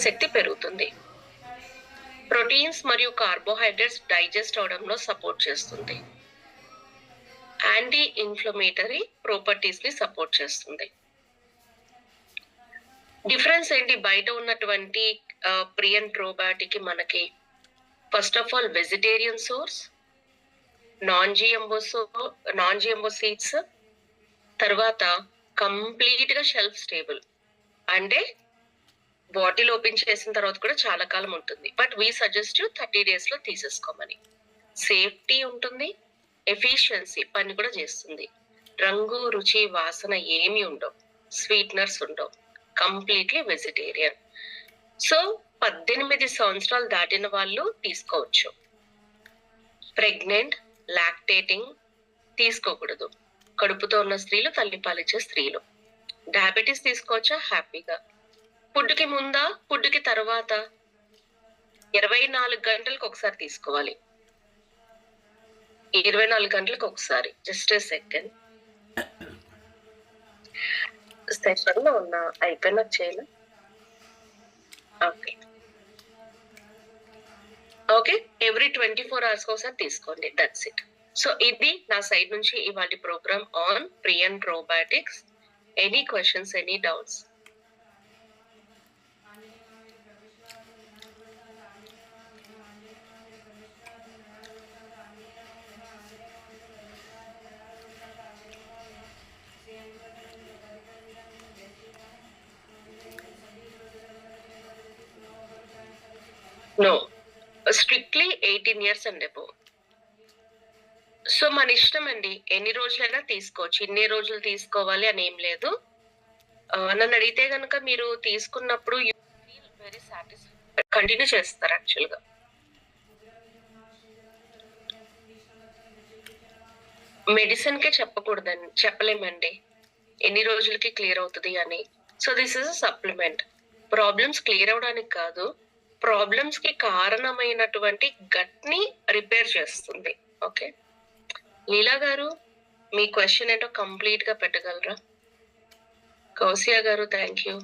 శక్తి పెరుగుతుంది. ప్రోటీన్స్ మరియు carbohydrates digest అవడంలో support చేస్తుంది. యాంటీ ఇన్ఫ్లమేటరీ ప్రాపర్టీస్ ని సపోర్ట్ చేస్తుంది. డిఫరెన్స్ ఏంటి బయట ఉన్నటువంటి ప్రియన్ ప్రోబయాటిక్ మనకి? First of all vegetarian source, non GMO seeds, తర్వాత కంప్లీట్ గా షెల్ఫ్ స్టేబుల్, అంటే బాటిల్ ఓపెన్ చేసిన తర్వాత కూడా చాలా కాలం ఉంటుంది. బట్ వీ సజెస్ట్ 30 days లో తీసేసుకోమని. సేఫ్టీ ఉంటుంది, ఎఫిషియన్సీ పని కూడా చేస్తుంది. రంగు, రుచి, వాసన ఏమి ఉండవు, స్వీట్నర్స్ ఉండవు, కంప్లీట్లీ వెజిటేరియన్. సో 18 సంవత్సరాలు దాటిన వాళ్ళు తీసుకోవచ్చు. ప్రెగ్నెంట్, లాక్టేటింగ్ తీసుకోకూడదు. కడుపుతో ఉన్న స్త్రీలు, తల్లిపాలిచ్చే స్త్రీలు. డయాబెటీస్ తీసుకోవచ్చా? హ్యాపీగా. ఫుడ్కి ముందా, ఫుడ్కి తర్వాత 24 గంటలకు ఒకసారి తీసుకోవాలి. 24 గంటలకు ఒకసారి. Just a second. సెషన్ లో ఉన్నా అయిపోయినా చేయలే. ఓకే, ఎవ్రీ 24 hours ఒకసారి తీసుకోండి. That's it. సో ఇది నా సైడ్ నుంచి ఇవాళ ప్రోగ్రామ్ ఆన్ ప్రియన్ probiotics. Any questions, any doubts? No, strictly 18 years and above. So మన ఇష్టం అండి, ఎన్ని రోజులైనా తీసుకోవచ్చు. ఇన్ని రోజులు తీసుకోవాలి అని ఏం లేదు. నన్ను అడిగితే కనుక మీరు తీసుకున్నప్పుడు you feel very satisfied, continue చేస్తారు యాక్చువల్గా. మెడిసిన్ కే చెప్పలేమండి ఎన్ని రోజులకి క్లియర్ అవుతుంది అని. So this is supplement. Problems clear అవడానికి కాదు, ప్రాబ్లమ్స్ కి కారణమైనటువంటి గట్ ని రిపేర్ చేస్తుంది. ఓకే, లీలా గారు మీ క్వశ్చన్ ఏంటో కంప్లీట్ గా పెట్టగలరా? కౌశియా గారు థ్యాంక్ యూ.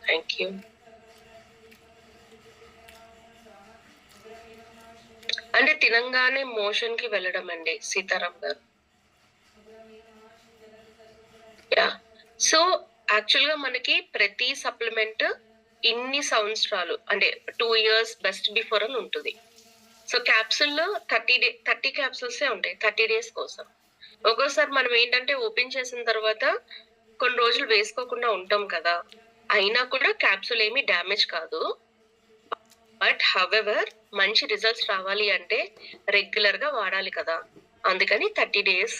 Thank you. అంటే తినంగానే మోషన్ కి వెళ్ళడం అండి సీతారాం గారు. యా, సో యాక్చువల్ గా మనకి ప్రతి సప్లిమెంట్ ఇన్ని సంవత్సరాలు అంటే 2 years బెస్ట్ బిఫోర్ అని ఉంటుంది. సో క్యాప్సూల్లో 30 క్యాప్సూల్సే ఉంటాయి 30 days కోసం. ఒక్కోసారి మనం ఏంటంటే ఓపెన్ చేసిన తర్వాత కొన్ని రోజులు వేసుకోకుండా ఉంటాం కదా, అయినా కూడా క్యాప్సూల్ ఏమీ డ్యామేజ్ కాదు. బట్ హవెవర్ మంచి రిజల్ట్స్ రావాలి అంటే రెగ్యులర్ గా వాడాలి కదా, అందుకని 30 days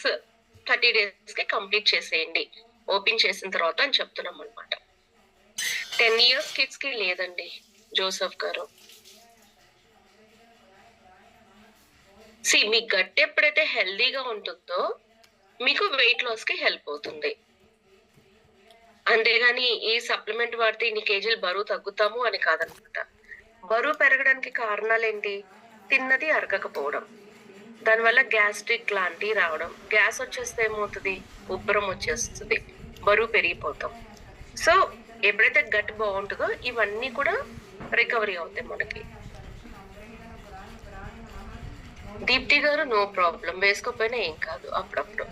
కి కంప్లీట్ చేసేయండి ఓపెన్ చేసిన తర్వాత అని చెప్తున్నాం అనమాట. 10 years కిడ్స్ కి లేదండి జోసెఫ్ గారు. మీ గట్ ఎప్పుడైతే హెల్దీగా ఉంటుందో మీకు వెయిట్ లాస్ కి హెల్ప్ అవుతుంది. అంతేగాని ఈ సప్లిమెంట్ వాడితే ఇన్ని కేజీలు బరువు తగ్గుతాము అని కాదనమాట. బరువు పెరగడానికి కారణాలు ఏంటి? తిన్నది అరగకపోవడం, దానివల్ల గ్యాస్ట్రిక్ లాంటివి రావడం. గ్యాస్ వచ్చేస్తే ఏమవుతుంది? ఉబ్బరం వచ్చేస్తుంది, బరువు పెరిగిపోతాం. సో ఎప్పుడైతే గట్ బాగుంటుందో ఇవన్నీ కూడా రికవరీ అవుతాయి మనకి. దీప్తి గారు నో ప్రాబ్లం, వేసుకోకపోయినా ఏం కాదు అప్పుడప్పుడు.